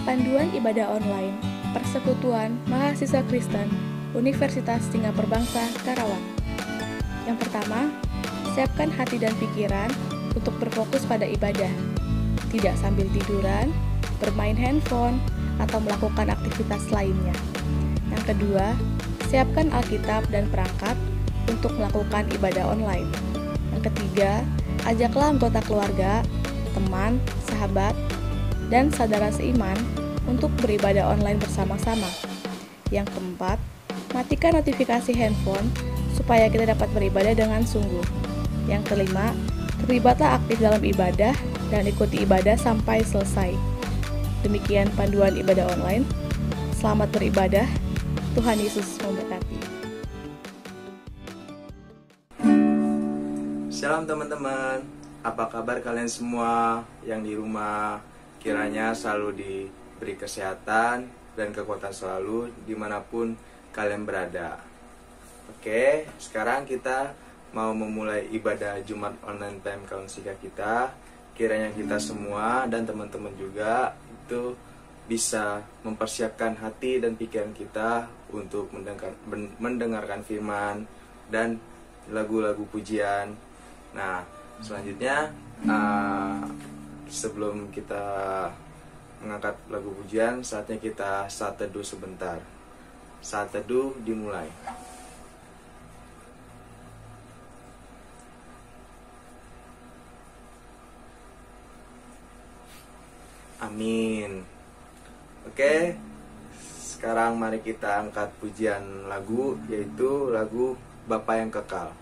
Panduan Ibadah Online Persekutuan Mahasiswa Kristen Universitas Singapura Bangsa, Karawang. Yang pertama, siapkan hati dan pikiran untuk berfokus pada ibadah, tidak sambil tiduran, bermain handphone, atau melakukan aktivitas lainnya. Yang kedua, siapkan Alkitab dan perangkat untuk melakukan ibadah online. Yang ketiga, ajaklah anggota keluarga, teman, sahabat, dan saudara seiman untuk beribadah online bersama-sama. Yang keempat, matikan notifikasi handphone supaya kita dapat beribadah dengan sungguh. Yang kelima, terlibatlah aktif dalam ibadah dan ikuti ibadah sampai selesai. Demikian panduan ibadah online. Selamat beribadah. Tuhan Yesus memberkati. Shalom teman-teman, apa kabar kalian semua yang di rumah? Kiranya selalu diberi kesehatan dan kekuatan selalu dimanapun kalian berada. Oke, sekarang kita mau memulai ibadah Jumat Online Time Kaunsiga kita. Kiranya kita semua dan teman-teman juga itu bisa mempersiapkan hati dan pikiran kita untuk mendengarkan firman dan lagu-lagu pujian. Nah, selanjutnya sebelum kita mengangkat lagu pujian, saatnya kita saat teduh sebentar. Saat teduh dimulai. Amin. Oke, sekarang mari kita angkat pujian lagu, yaitu lagu Bapa yang Kekal.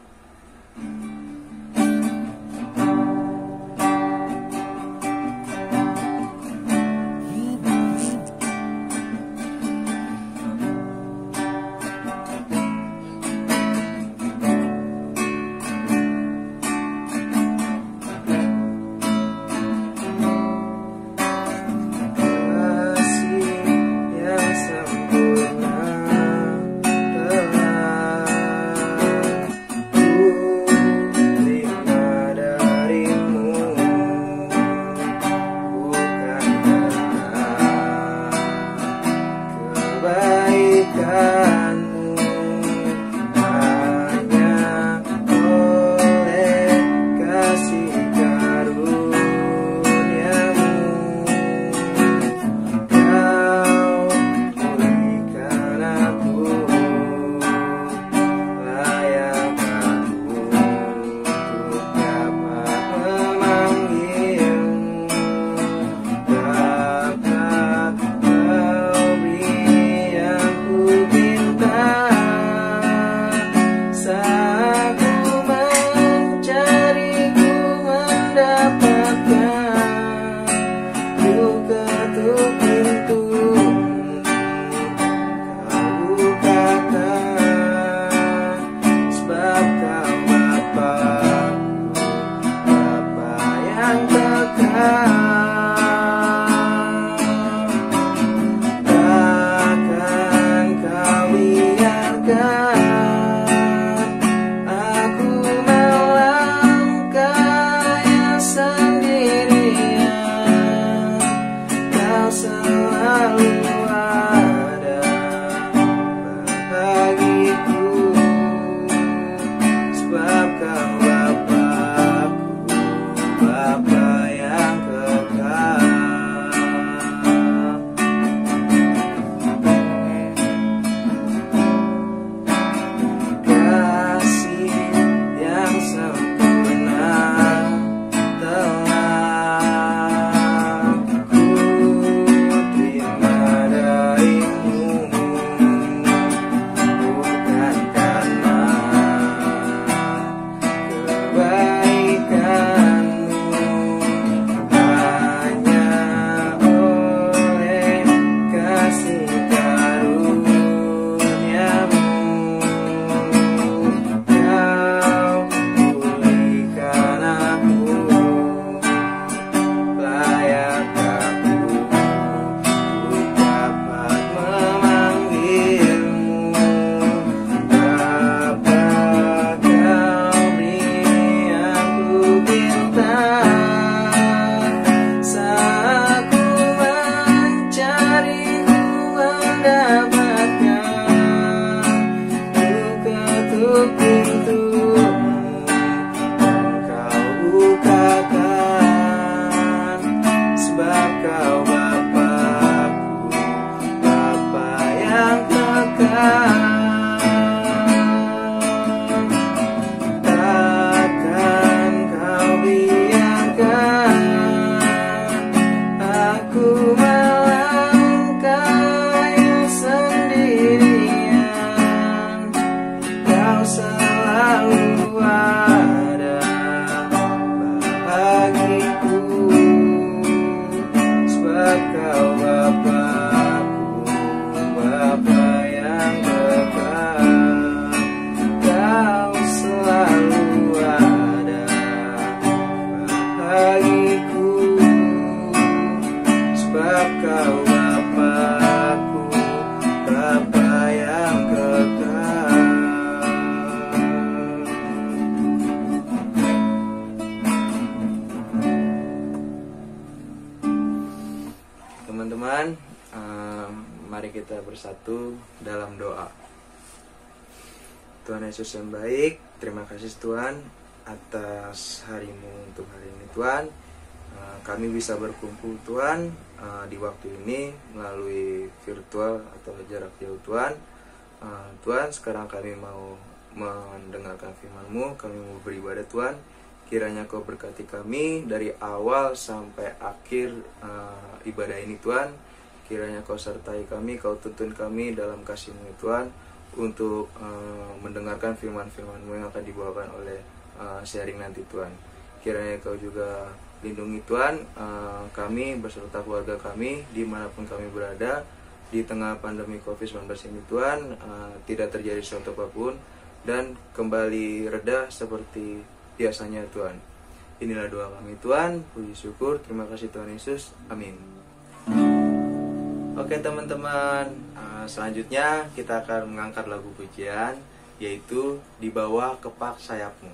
teman-teman, mari kita bersatu dalam doa. Tuhan Yesus yang baik, terima kasih Tuhan atas hari-Mu untuk hari ini Tuhan. Kami bisa berkumpul Tuhan di waktu ini melalui virtual atau jarak jauh Tuhan. Tuhan, sekarang kami mau mendengarkan firman-Mu, kami mau beribadah Tuhan. Kiranya Kau berkati kami dari awal sampai akhir ibadah ini Tuhan. Kiranya Kau sertai kami, Kau tuntun kami dalam kasih-Mu Tuhan, untuk mendengarkan firman-firman-Mu yang akan dibawakan oleh sharing nanti Tuhan. Kiranya Kau juga lindungi Tuhan kami beserta keluarga kami dimanapun kami berada di tengah pandemi COVID-19 ini Tuhan. Tidak terjadi sesuatu apapun dan kembali reda seperti biasanya Tuhan. Inilah doa kami Tuhan, puji syukur, terima kasih Tuhan Yesus, amin. Oke teman-teman, selanjutnya kita akan mengangkat lagu pujian, yaitu Di Bawah Kepak Sayap-Mu.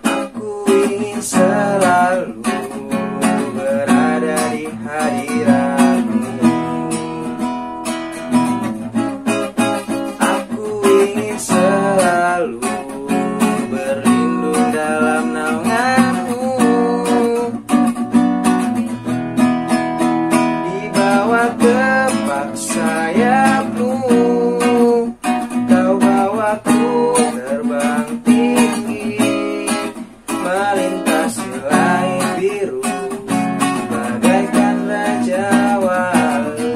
Aku ingin selalu berada di hadirat-Mu. Aku ingin selalu berlindung dalam naungan-Mu. Di bawah kepak sayap-Mu, Kau bawaku terbang tinggi, melintasi langit biru, bagaikan Raja Wali.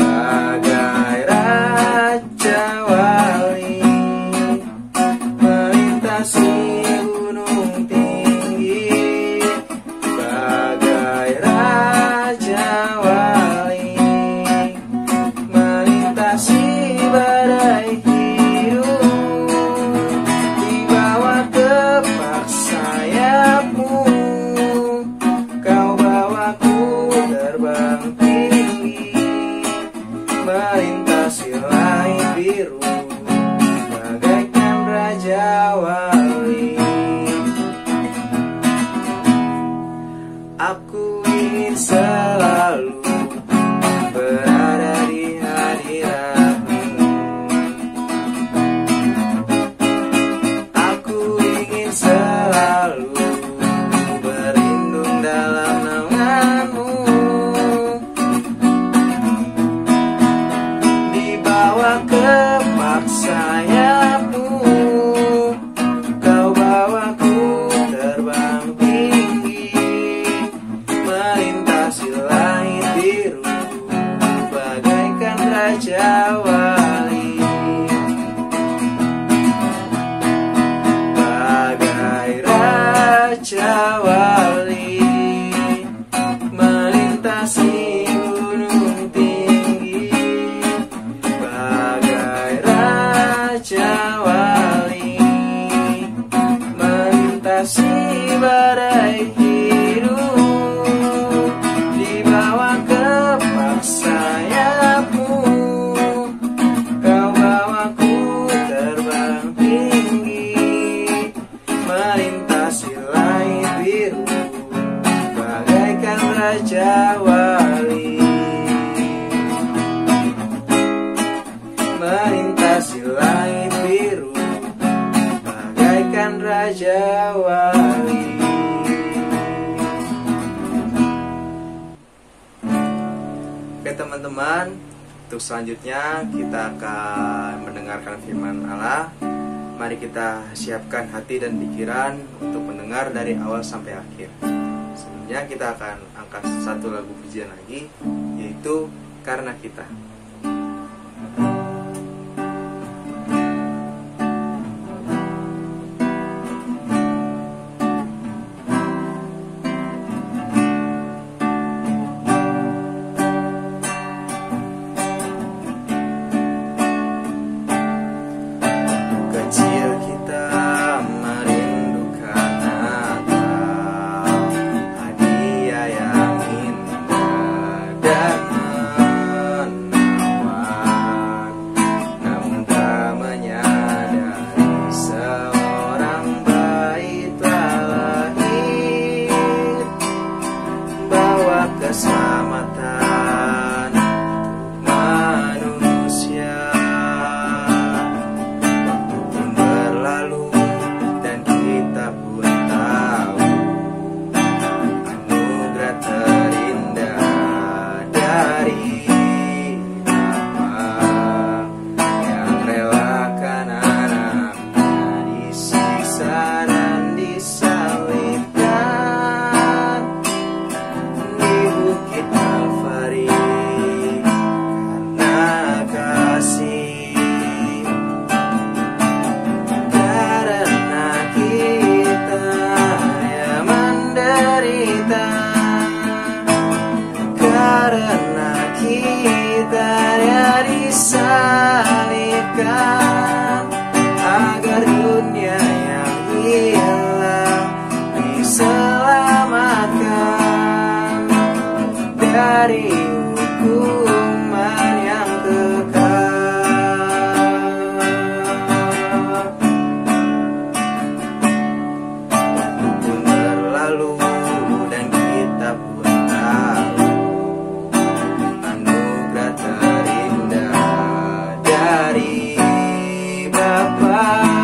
Bagai Raja Wali, melintasi gunung tinggi. Bagai Raja Wali, melintasi badai hidup. Di bawah kepak sayap-Mu, Kau bawaku terbang tinggi, melintasi langit biru, bagaikan Raja Wali. Aku ingin selalu berada di hadirat-Mu. Aku ingin selalu berlindung dalam naungan-Mu. Di bawah kepak sayap-Mu, Kau bawaku terbang tinggi, melintasi langit biru, bagaikan Raja Wali. Bagai Raja Wali, melintasi gunung tinggi. Bagai Raja Wali, melintasi badai hidup. Di bawah kepak sayap-Mu, Kau bawaku terbang tinggi, melintasi langit biru, bagaikan Raja Wali. Melintasi langit biru, bagaikan Raja Wali. Oke teman-teman, untuk selanjutnya kita akan mendengarkan firman Allah. Mari kita siapkan hati dan pikiran untuk mendengar dari awal sampai akhir. Sebelumnya kita akan angkat satu lagu pujian lagi, yaitu Karena Kita. Kecil kita merindukan Natal, hadiah yang indah dan dari hukuman yang kekal. Waktu pun berlalu dan kita pun tahu anugerah terindah dari Bapa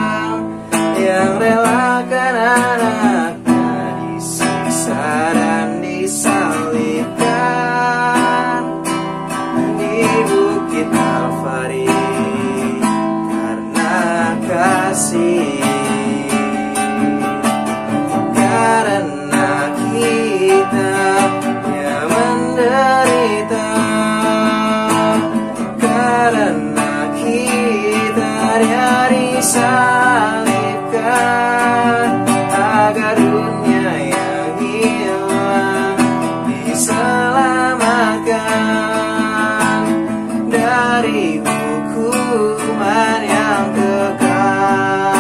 yang relakan anaknya disiksa dan disalibkan di bukit Kalvari karena kasih, karena kita yang menderita, karena kita disalibkan agar dunia yang hilang diselamatkan dari hukuman yang kekal,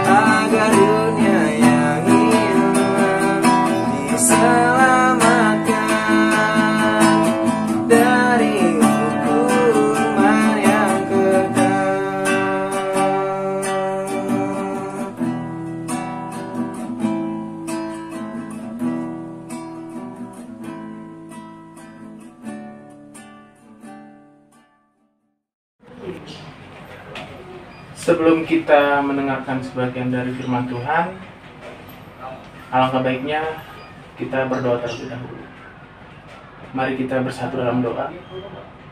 agar dunia yang hilang diselamatkan dari hukuman yang kekal. Sebelum kita mendengarkan sebagian dari firman Tuhan, alangkah baiknya kita berdoa terlebih dahulu. Mari kita bersatu dalam doa.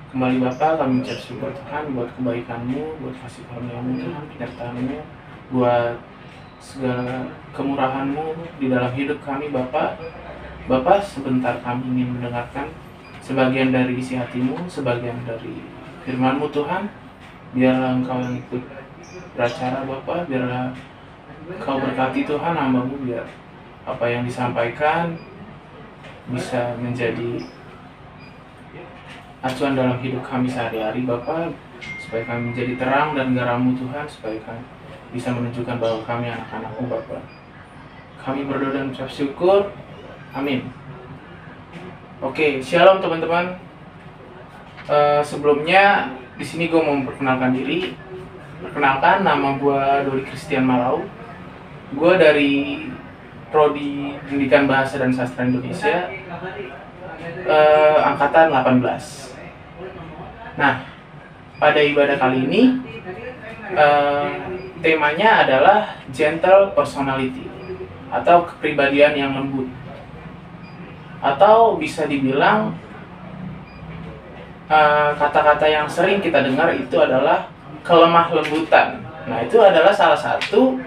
Kembali Bapa, kami ucap syukur Tuhan buat kebaikan-Mu, buat kasih karunia-Mu Tuhan, penyertaan-Mu, buat segala kemurahan-Mu di dalam hidup kami Bapa. Bapa, sebentar kami ingin mendengarkan sebagian dari isi hati-Mu, sebagian dari firman-Mu Tuhan. Biarlah Engkau yang ikut beracara Bapa, biarlah Kau berkati Tuhan hamba-Mu, biar apa yang disampaikan bisa menjadi acuan dalam hidup kami sehari-hari Bapa, supaya kami menjadi terang dan garam-Mu Tuhan, supaya kami bisa menunjukkan bahwa kami anak-anak-Mu Bapa. Kami berdoa dan ucap syukur, amin. Oke, shalom teman-teman. Sebelumnya di sini gue mau memperkenalkan diri. Perkenalkan, nama gue Doli Christian Malau. Gue dari Prodi Pendidikan Bahasa dan Sastra Indonesia, angkatan 18. Nah, pada ibadah kali ini temanya adalah gentle personality atau kepribadian yang lembut, atau bisa dibilang kata-kata yang sering kita dengar itu adalah kelemah lembutan. Nah, itu adalah salah satu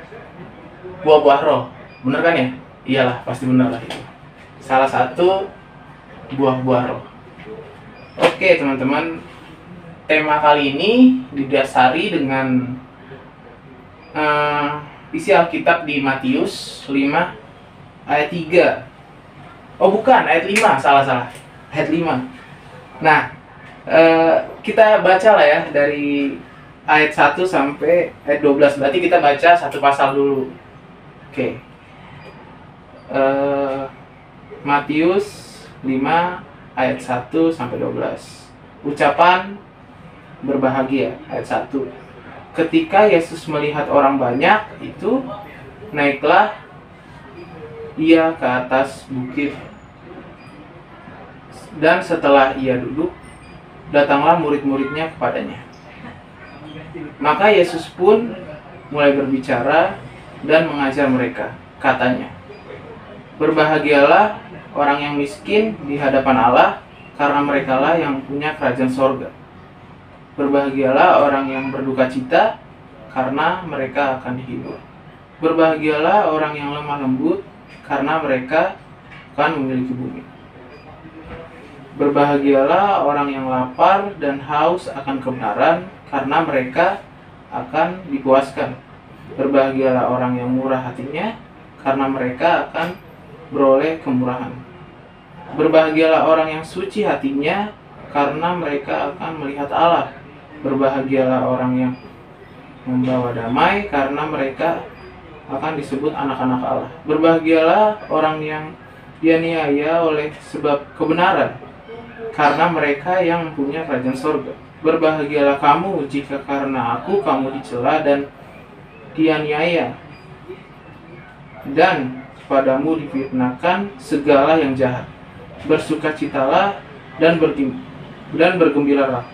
buah-buah roh. Bener kan ya? Iyalah, pasti bener lah itu. Salah satu buah-buah roh. Oke teman-teman, tema kali ini didasari dengan isi Alkitab di Matius 5 ayat 3. Oh bukan, ayat 5, salah. Ayat 5. Nah, kita baca lah ya dari ayat 1 sampai ayat 12. Berarti kita baca satu pasal dulu. Oke. Matius 5 ayat 1 sampai 12. Ucapan berbahagia ayat 1. Ketika Yesus melihat orang banyak itu, naiklah ia ke atas bukit. Dan setelah ia duduk, datanglah murid-muridnya kepadanya. Maka Yesus pun mulai berbicara dan mengajar mereka. Katanya, berbahagialah orang yang miskin di hadapan Allah, karena merekalah yang punya kerajaan sorga. Berbahagialah orang yang berduka cita, karena mereka akan dihibur. Berbahagialah orang yang lemah lembut, karena mereka akan memiliki bumi. Berbahagialah orang yang lapar dan haus akan kebenaran, karena mereka akan dipuaskan. Berbahagialah orang yang murah hatinya, karena mereka akan beroleh kemurahan. Berbahagialah orang yang suci hatinya, karena mereka akan melihat Allah. Berbahagialah orang yang membawa damai, karena mereka akan disebut anak-anak Allah. Berbahagialah orang yang dianiaya oleh sebab kebenaran, karena mereka yang mempunyai kerajaan sorga. Berbahagialah kamu jika karena aku kamu dicela dan dianiaya, dan padamu difitnahkan segala yang jahat. Bersukacitalah dan bergembiralah,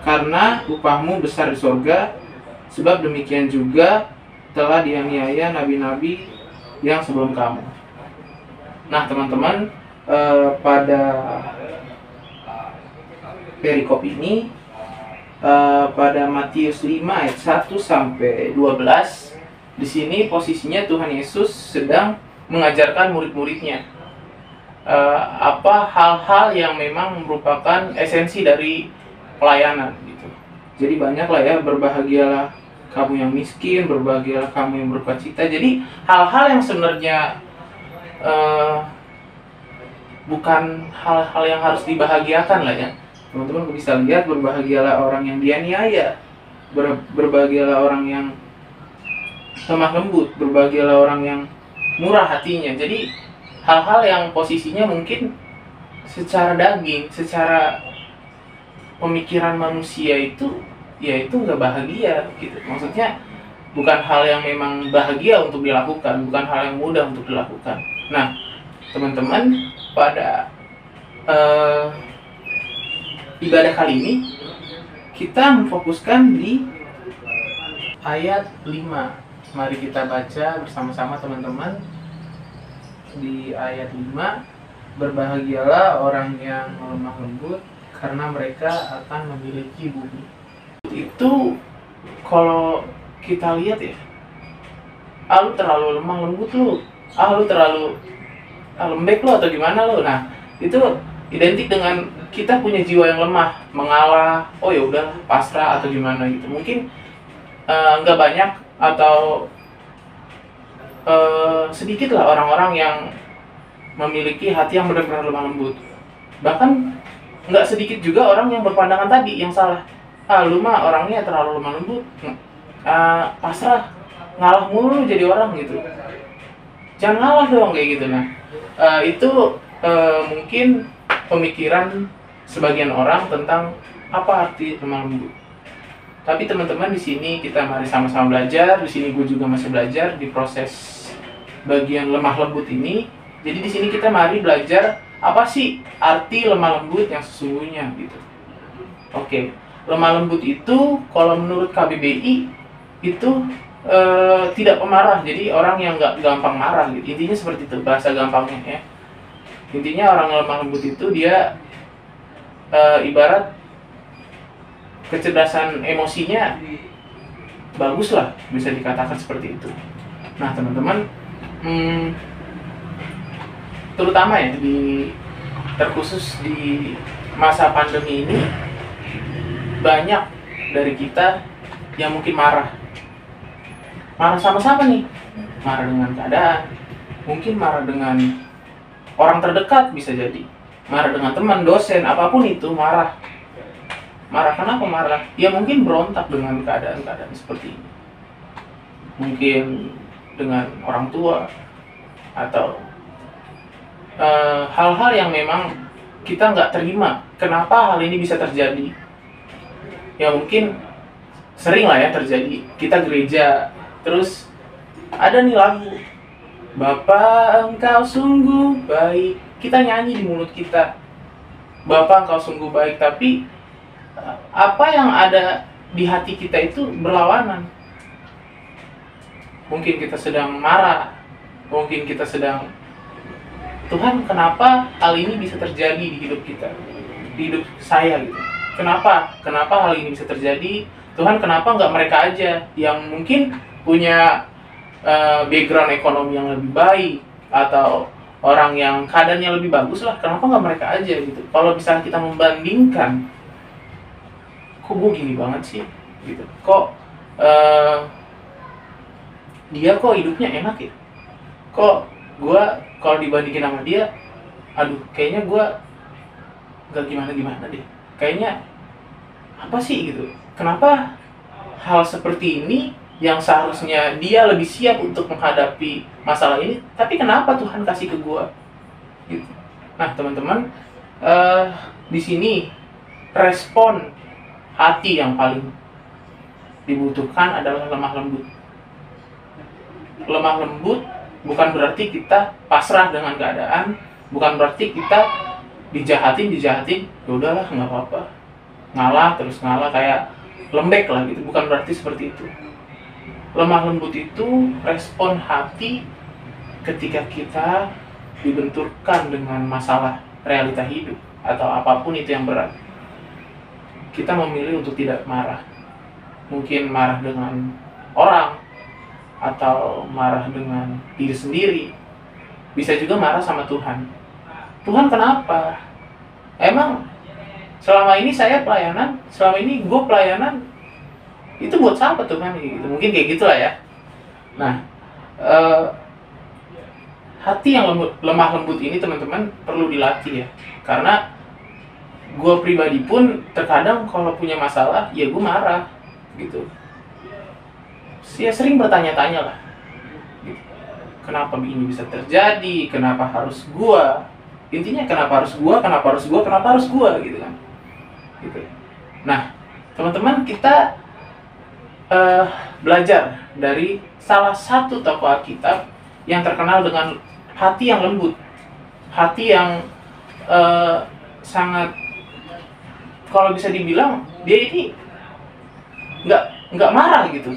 karena upahmu besar di sorga, sebab demikian juga telah dianiaya nabi-nabi yang sebelum kamu. Nah teman-teman, pada perikop ini, pada Matius 5 ayat 1 sampai 12, di sini posisinya Tuhan Yesus sedang mengajarkan murid-muridnya apa hal-hal yang memang merupakan esensi dari pelayanan gitu. Jadi banyak lah ya, berbahagialah kamu yang miskin, berbahagialah kamu yang bersuka-cita. Jadi hal-hal yang sebenarnya bukan hal-hal yang harus dibahagiakan lah ya. Teman-teman bisa lihat, berbahagialah orang yang dianiaya, berbahagialah orang yang lemah lembut, berbahagialah orang yang murah hatinya. Jadi hal-hal yang posisinya mungkin secara daging, secara pemikiran manusia itu, ya itu nggak bahagia gitu. Maksudnya bukan hal yang memang bahagia untuk dilakukan, bukan hal yang mudah untuk dilakukan. Nah, teman-teman, pada ibadah kali ini kita memfokuskan di ayat 5. Mari kita baca bersama-sama teman-teman. Di ayat 5, berbahagialah orang yang lemah lembut, karena mereka akan memiliki bumi. Itu kalau kita lihat ya, lu terlalu lemah lembut lu, lu terlalu lembek lu atau gimana lu. Nah, itu identik dengan kita punya jiwa yang lemah, mengalah, oh ya udah pasrah atau gimana gitu. Mungkin nggak banyak atau sedikit lah orang-orang yang memiliki hati yang benar-benar lemah lembut. Bahkan nggak sedikit juga orang yang berpandangan tadi yang salah. Lu mah orangnya terlalu lemah lembut, pasrah, ngalah mulu jadi orang gitu. Jangan ngalah dong kayak gitu. Nah, itu mungkin pemikiran sebagian orang tentang apa arti lemah lembut. Tapi teman-teman, di sini kita mari sama-sama belajar. Di sini gue juga masih belajar di proses bagian lemah lembut ini. Jadi di sini kita mari belajar apa sih arti lemah lembut yang sesungguhnya gitu. Oke, lemah lembut itu kalau menurut KBBI itu tidak pemarah. Jadi orang yang nggak gampang marah gitu. Intinya seperti itu bahasa gampangnya ya. Intinya orang lemah lembut itu dia ibarat kecerdasan emosinya bagus lah, bisa dikatakan seperti itu. Nah teman-teman, terutama ya terkhusus di masa pandemi ini, banyak dari kita yang mungkin marah sama siapa nih? Marah dengan keadaan, mungkin marah dengan orang terdekat, bisa jadi marah dengan teman, dosen, apapun itu marah. Kenapa marah? Ya mungkin berontak dengan keadaan-keadaan seperti ini. Mungkin dengan orang tua atau hal-hal yang memang kita nggak terima. Kenapa hal ini bisa terjadi? Ya mungkin sering lah ya terjadi. Kita gereja, terus ada nih lagu, Bapa engkau sungguh baik. Kita nyanyi di mulut kita, Bapa engkau sungguh baik, tapi apa yang ada di hati kita itu berlawanan. Mungkin kita sedang marah, mungkin kita sedang, Tuhan kenapa hal ini bisa terjadi di hidup kita, di hidup saya gitu. Kenapa hal ini bisa terjadi? Tuhan kenapa nggak mereka aja yang mungkin punya background ekonomi yang lebih baik, atau orang yang keadaannya lebih bagus lah, kenapa nggak mereka aja gitu. Kalau misalnya kita membandingkan, kok gue gini banget sih gitu, kok dia kok hidupnya enak ya, kok gue kalau dibandingin sama dia, aduh kayaknya gue gak gimana deh, kayaknya apa sih gitu. Kenapa hal seperti ini yang seharusnya dia lebih siap untuk menghadapi masalah ini, tapi kenapa Tuhan kasih ke gue Gitu. Nah, teman-teman, di sini respon hati yang paling dibutuhkan adalah lemah lembut. Lemah lembut bukan berarti kita pasrah dengan keadaan, bukan berarti kita dijahatin, ya udahlah nggak apa-apa, ngalah terus ngalah kayak lembek lah gitu. Bukan berarti seperti itu. Lemah lembut itu respon hati ketika kita dibenturkan dengan masalah realita hidup atau apapun itu yang berat. Kita memilih untuk tidak marah. Mungkin marah dengan orang, atau marah dengan diri sendiri. Bisa juga marah sama Tuhan. Tuhan kenapa? Emang selama ini saya pelayanan, selama ini gue pelayanan, itu buat siapa Tuhan? Gitu. Mungkin kayak gitulah ya. Nah, hati yang lemah lembut ini teman-teman perlu dilatih ya. Karena gue pribadi pun terkadang kalau punya masalah, ya gue marah gitu. Saya sering bertanya-tanya lah, kenapa ini bisa terjadi, kenapa harus gua, intinya kenapa harus gua gitu kan, gitu. Nah, teman-teman, kita belajar dari salah satu tokoh Alkitab yang terkenal dengan hati yang lembut, hati yang sangat, kalau bisa dibilang dia ini nggak marah gitu.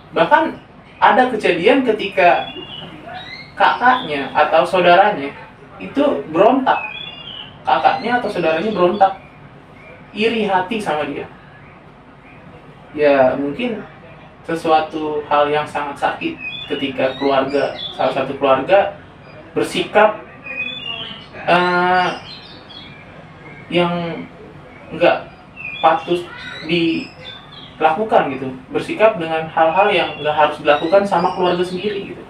Bahkan ada kejadian ketika kakaknya atau saudaranya itu berontak. Kakaknya atau saudaranya berontak, iri hati sama dia. Ya mungkin sesuatu hal yang sangat sakit ketika salah satu keluarga bersikap yang nggak patut dilakukan gitu, bersikap dengan hal-hal yang nggak harus dilakukan sama keluarga sendiri gitu.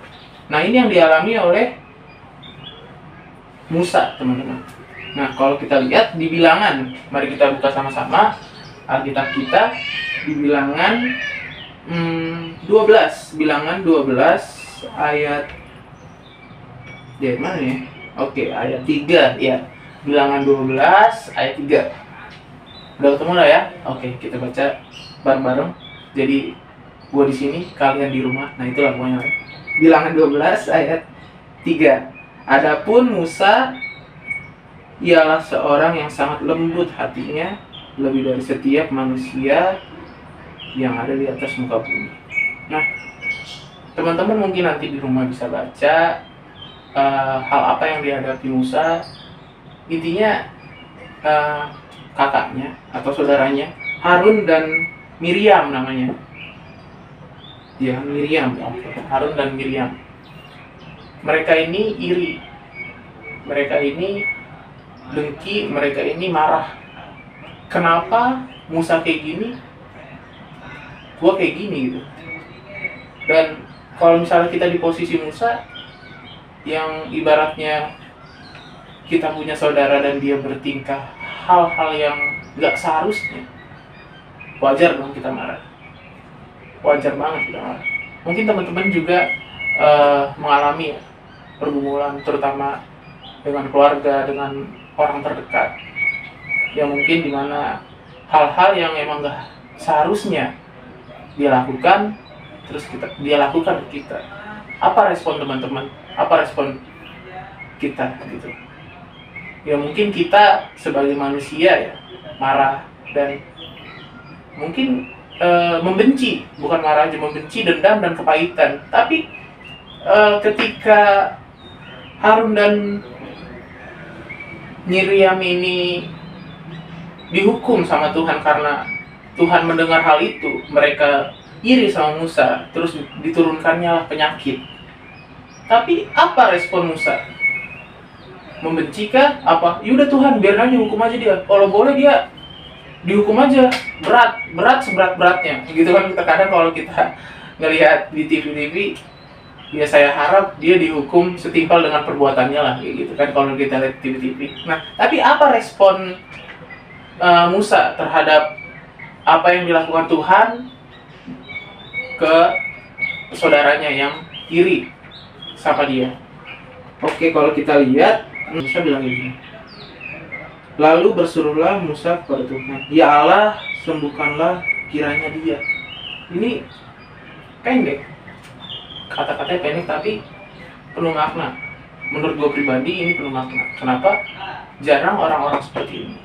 Nah, ini yang dialami oleh Musa, teman-teman. Nah, kalau kita lihat di Bilangan, mari kita buka sama-sama Alkitab kita di Bilangan 12, Bilangan 12 ayat dari mana ya? Oke, ayat 3 ya. Bilangan 12 ayat 3. Udah ketemu lah ya? Oke, kita baca bareng-bareng. Jadi gua di sini, kalian di rumah. Nah, itulah pokoknya. Bilangan 12 ayat 3. Adapun Musa ialah seorang yang sangat lembut hatinya, lebih dari setiap manusia yang ada di atas muka bumi. Nah, teman-teman mungkin nanti di rumah bisa baca hal apa yang dihadapi Musa. Intinya kakaknya atau saudaranya, Harun dan Miriam namanya. Ya, Miriam. Harun dan Miriam. Mereka ini iri. Mereka ini dengki, mereka ini marah. Kenapa Musa kayak gini? Gua kayak gini gitu. Dan kalau misalnya kita di posisi Musa, yang ibaratnya kita punya saudara dan dia bertingkah hal-hal yang gak seharusnya, wajar dong kita marah. Wajar banget kita marah. Mungkin teman-teman juga mengalami ya, pergumulan terutama dengan keluarga, dengan orang terdekat, yang mungkin dimana hal-hal yang emang gak seharusnya dia lakukan, terus dia lakukan ke kita. Apa respon teman-teman? Apa respon kita gitu? Ya mungkin kita sebagai manusia ya marah dan mungkin membenci, bukan marah aja, membenci, dendam dan kepahitan. Tapi ketika Harun dan Miriam ini dihukum sama Tuhan karena Tuhan mendengar hal itu, mereka iri sama Musa, terus diturunkannya penyakit. Tapi apa respon Musa? Membenci kah? Apa? Yaudah Tuhan, biar aja, hukum aja dia. Kalau boleh dia dihukum aja, berat seberat-beratnya. Gitu kan terkadang kalau kita ngelihat di TV, ya saya harap dia dihukum setimpal dengan perbuatannya lah, gitu kan kalau kita lihat TV. Nah, tapi apa respon Musa terhadap apa yang dilakukan Tuhan ke saudaranya yang iri sama dia? Oke, kalau kita lihat Musa bilang gini, lalu berserulah Musa kepada Tuhan, ya Allah, sembuhkanlah kiranya dia. Ini pendek, kata-katanya pendek tapi penuh makna. Menurut gue pribadi ini penuh makna. Kenapa? Jarang orang-orang seperti ini.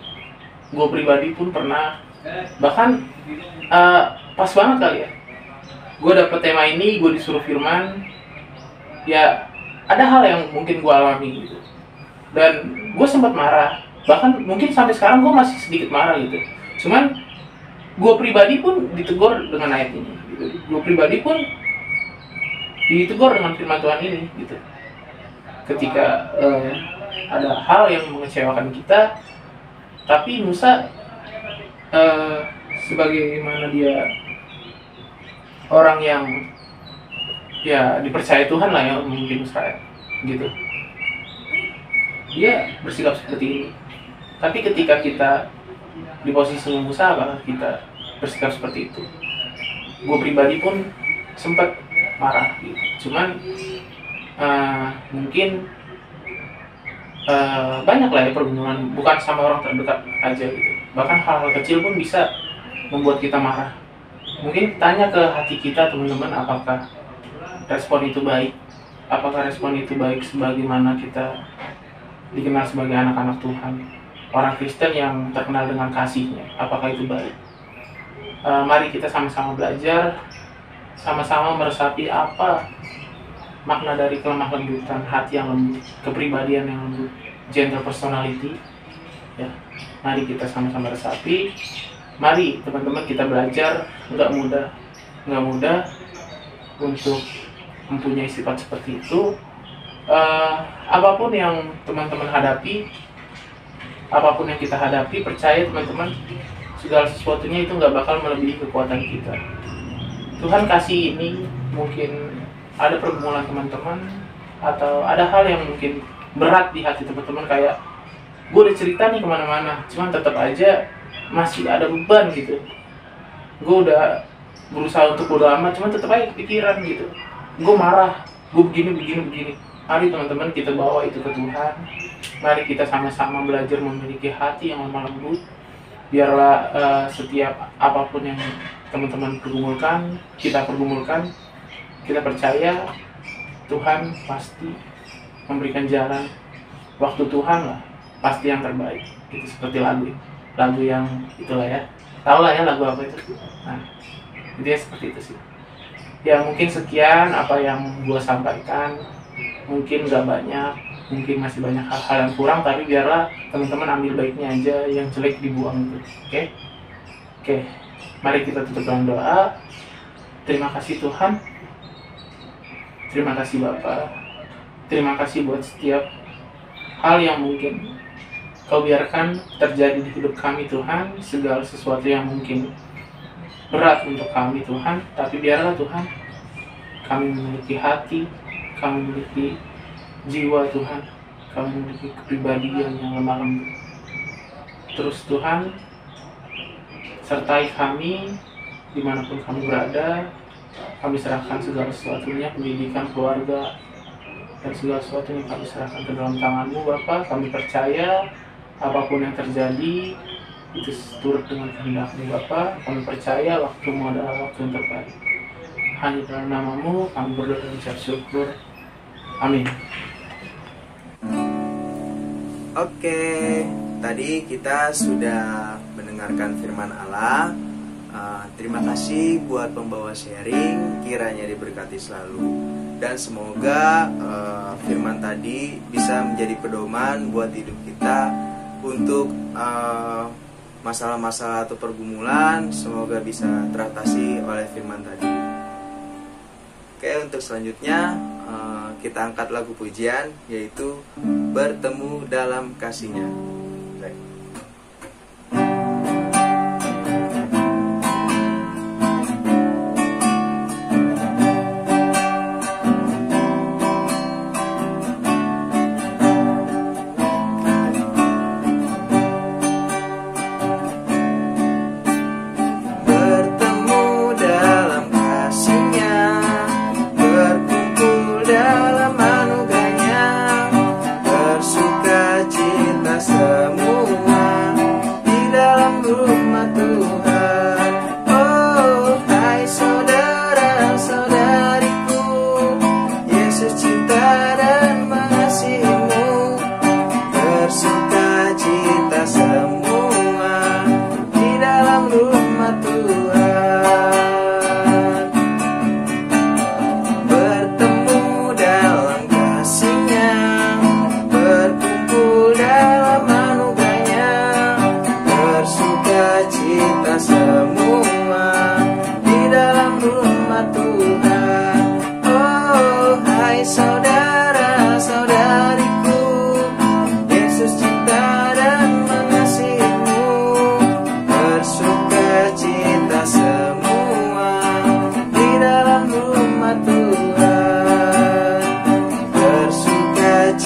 Gue pribadi pun pernah, bahkan pas banget kali ya, gue dapet tema ini, gue disuruh firman, ya ada hal yang mungkin gue alami gitu, dan gue sempat marah, bahkan mungkin sampai sekarang gue masih sedikit marah gitu. Cuman gue pribadi pun ditegur dengan ayat ini gitu. Gue pribadi pun ditegur dengan firman Tuhan ini gitu. Ketika ada hal yang mengecewakan kita, tapi Musa sebagaimana dia orang yang ya dipercaya Tuhan lah yang memimpin Israel gitu, dia bersikap seperti ini. Tapi ketika kita di posisi Musa, apakah kita bersikap seperti itu? Gue pribadi pun sempat marah gitu. Cuman mungkin banyak lah ya pergumulan, bukan sama orang terdekat aja gitu. Bahkan hal-hal kecil pun bisa membuat kita marah. Mungkin tanya ke hati kita teman-teman, apakah respon itu baik? Apakah respon itu baik sebagaimana kita dikenal sebagai anak-anak Tuhan, orang Kristen yang terkenal dengan kasihnya? Apakah itu baik? Mari kita sama-sama belajar, sama-sama meresapi apa makna dari kelemah lembutan hati yang lembut, kepribadian yang lembut, gentle personality. Ya, mari kita sama-sama resapi. Mari teman-teman kita belajar. Nggak mudah untuk mempunyai sifat seperti itu. Apapun yang teman-teman hadapi, apapun yang kita hadapi, percaya teman-teman, segala sesuatunya itu nggak bakal melebihi kekuatan kita. Tuhan kasih ini. Mungkin ada pergumulan teman-teman, atau ada hal yang mungkin berat di hati teman-teman, kayak gue udah cerita nih kemana-mana, cuman tetap aja masih ada beban gitu. Gue udah berusaha untuk bodo amat, cuman tetap aja kepikiran gitu. Gue marah, gue begini. Mari teman-teman kita bawa itu ke Tuhan. Mari kita sama-sama belajar memiliki hati yang lemah lembut. Biarlah setiap apapun yang teman-teman pergumulkan, kita percaya Tuhan pasti memberikan jalan. Waktu Tuhan lah pasti yang terbaik. Itu seperti lagu yang itulah ya, tahu lah ya lagu apa itu. Nah, intinya seperti itu sih. Ya mungkin sekian apa yang gue sampaikan. Mungkin gak banyak, mungkin masih banyak hal-hal yang kurang, tapi biarlah teman-teman ambil baiknya aja, yang jelek dibuang gitu. Oke. Mari kita tutup dengan doa. Terima kasih Tuhan, terima kasih Bapa, terima kasih buat setiap hal yang mungkin Kau biarkan terjadi di hidup kami Tuhan. Segala sesuatu yang mungkin berat untuk kami Tuhan, tapi biarlah Tuhan kami memiliki hati, kami memiliki jiwa Tuhan, kami memiliki kepribadian yang lemah lembut. Terus Tuhan sertai kami dimanapun kami berada. Kami serahkan segala sesuatunya, pendidikan, keluarga, dan segala sesuatunya kami serahkan ke dalam tangan-Mu Bapa. Kami percaya apapun yang terjadi itu turut dengan kehendak-Mu Bapa. Kami percaya waktu-Mu adalah waktu yang terbaik. Hanya dalam nama-Mu kami berdoa dan ucap syukur. Amin. Oke, tadi kita sudah mendengarkan firman Allah. Terima kasih buat pembawa sharing, kiranya diberkati selalu. Dan semoga firman tadi bisa menjadi pedoman buat hidup kita untuk masalah-masalah atau pergumulan. Semoga bisa teratasi oleh firman tadi. Oke, untuk selanjutnya kita angkat lagu pujian, yaitu Bertemu Dalam Kasih-Nya. Dalam anugerahnya bersuka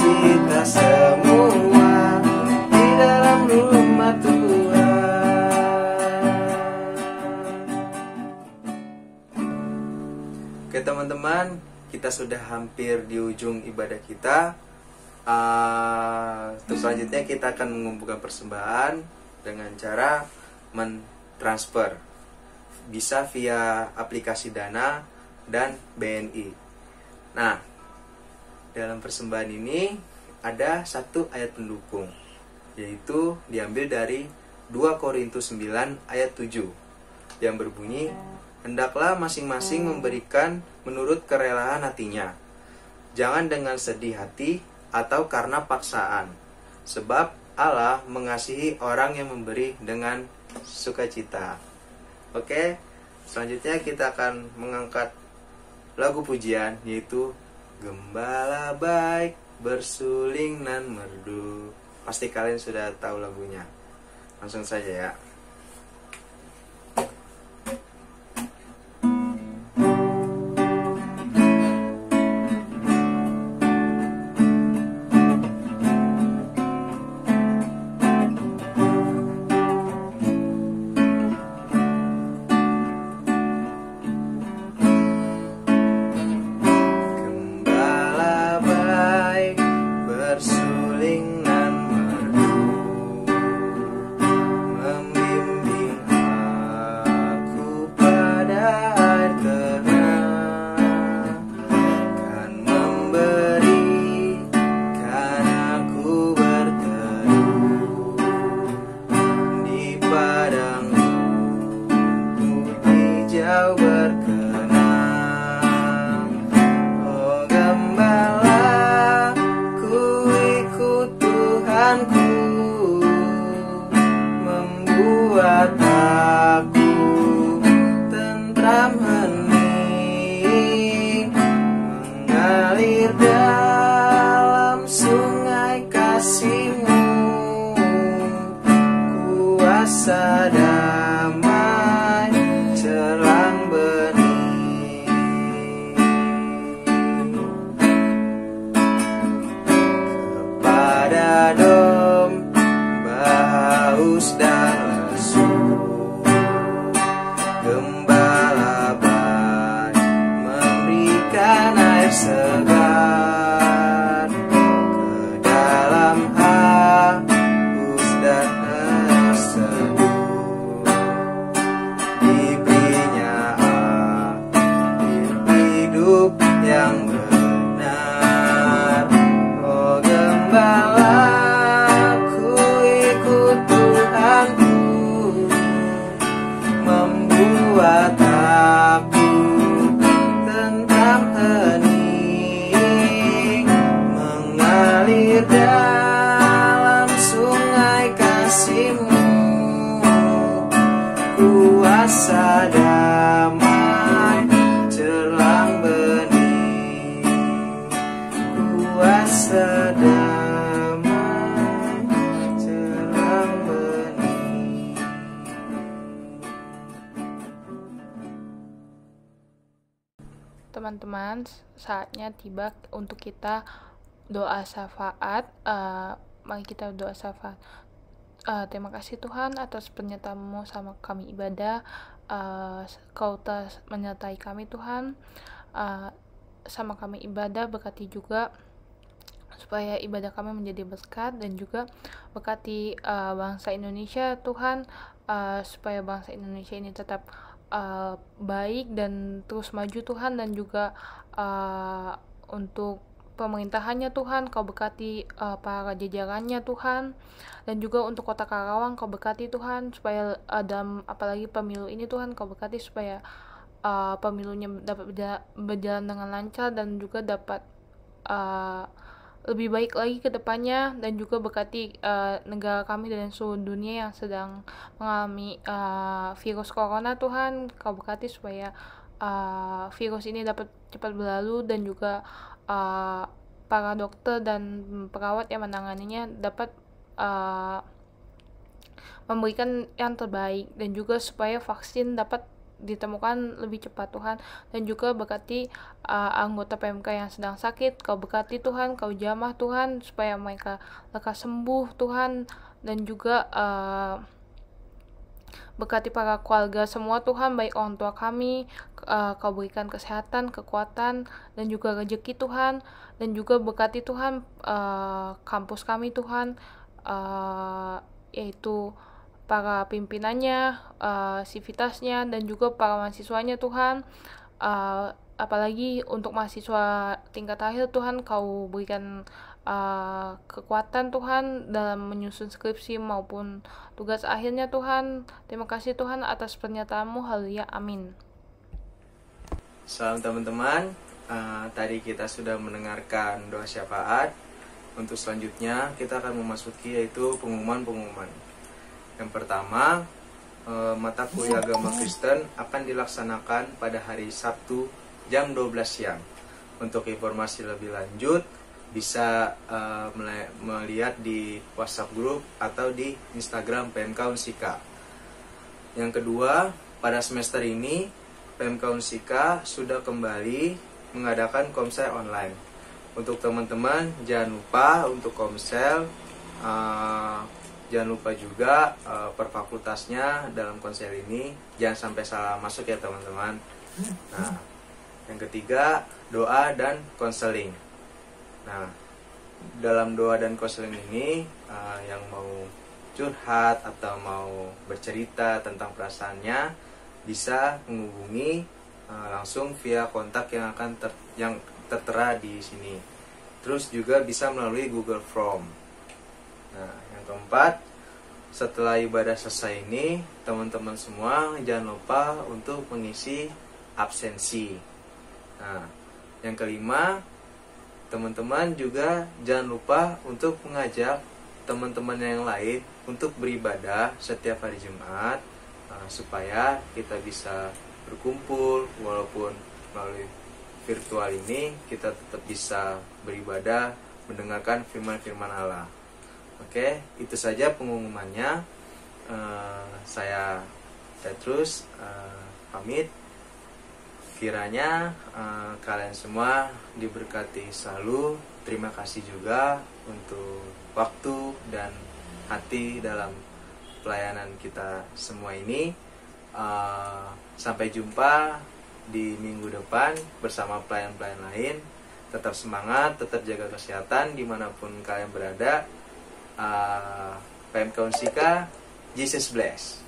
kita semua di dalam rumah Tuhan. Oke teman-teman, kita sudah hampir di ujung ibadah kita. Terus selanjutnya kita akan mengumpulkan persembahan dengan cara mentransfer, bisa via aplikasi Dana dan BNI. Nah, dalam persembahan ini ada satu ayat pendukung, yaitu diambil dari 2 Korintus 9 ayat 7 yang berbunyi, hendaklah masing-masing memberikan menurut kerelaan hatinya, jangan dengan sedih hati atau karena paksaan, sebab Allah mengasihi orang yang memberi dengan sukacita. Oke, selanjutnya kita akan mengangkat lagu pujian, yaitu Gembala baik bersuling nan merdu. Pasti kalian sudah tahu lagunya. Langsung saja ya. Teman-teman, saatnya tiba untuk kita doa syafaat. Mari kita doa syafaat. Terima kasih Tuhan atas penyertaan-Mu sama kami ibadah. Kau telah menyertai kami Tuhan. Sama kami ibadah, berkati juga supaya ibadah kami menjadi berkat, dan juga berkati bangsa Indonesia Tuhan, supaya bangsa Indonesia ini tetap baik dan terus maju Tuhan, dan juga untuk pemerintahannya Tuhan, Kau berkati para jajarannya Tuhan, dan juga untuk kota Karawang Kau berkati Tuhan, supaya dalam apalagi pemilu ini Tuhan Kau berkati supaya pemilunya dapat berjalan dengan lancar, dan juga dapat lebih baik lagi ke depannya, dan juga berkati negara kami dan seluruh dunia yang sedang mengalami virus corona Tuhan. Kau berkati supaya virus ini dapat cepat berlalu, dan juga para dokter dan perawat yang menanganinya dapat memberikan yang terbaik, dan juga supaya vaksin dapat ditemukan lebih cepat Tuhan, dan juga berkati anggota PMK yang sedang sakit. Kau berkati Tuhan, Kau jamah Tuhan supaya mereka lekas sembuh Tuhan, dan juga berkati para keluarga semua Tuhan, baik orang tua kami, Kau berikan kesehatan, kekuatan, dan juga rezeki Tuhan. Dan juga berkati Tuhan kampus kami Tuhan, yaitu para pimpinannya, sivitasnya, dan juga para mahasiswanya Tuhan. Apalagi untuk mahasiswa tingkat akhir Tuhan, Kau berikan kekuatan Tuhan dalam menyusun skripsi maupun tugas akhirnya Tuhan. Terima kasih Tuhan atas pernyataan-Mu. Haleluya, amin. Salam teman-teman, tadi kita sudah mendengarkan doa syafaat. Untuk selanjutnya kita akan memasuki yaitu pengumuman-pengumuman. Yang pertama, mata kuliah agama Kristen akan dilaksanakan pada hari Sabtu jam 12 siang. Untuk informasi lebih lanjut bisa melihat di WhatsApp grup atau di Instagram PMK Unsika. Yang kedua, pada semester ini PMK Unsika sudah kembali mengadakan komsel online. Untuk teman-teman jangan lupa untuk komsel, jangan lupa juga per fakultasnya dalam konsel ini jangan sampai salah masuk ya teman-teman. Nah, yang ketiga, doa dan konseling. Nah, dalam doa dan konseling ini yang mau curhat atau mau bercerita tentang perasaannya bisa menghubungi langsung via kontak yang akan tertera di sini. Terus juga bisa melalui Google Form. Nah, yang keempat, setelah ibadah selesai ini, teman-teman semua jangan lupa untuk mengisi absensi. Nah, yang kelima, teman-teman juga jangan lupa untuk mengajak teman-teman yang lain untuk beribadah setiap hari Jumat, supaya kita bisa berkumpul walaupun melalui virtual ini kita tetap bisa beribadah mendengarkan firman-firman Allah. Oke, itu saja pengumumannya. Saya Petrus pamit. Kiranya kalian semua diberkati selalu. Terima kasih juga untuk waktu dan hati dalam pelayanan kita semua ini. Sampai jumpa di minggu depan bersama pelayan-pelayan lain. Tetap semangat, tetap jaga kesehatan dimanapun kalian berada. PMK Unsika, Jesus bless.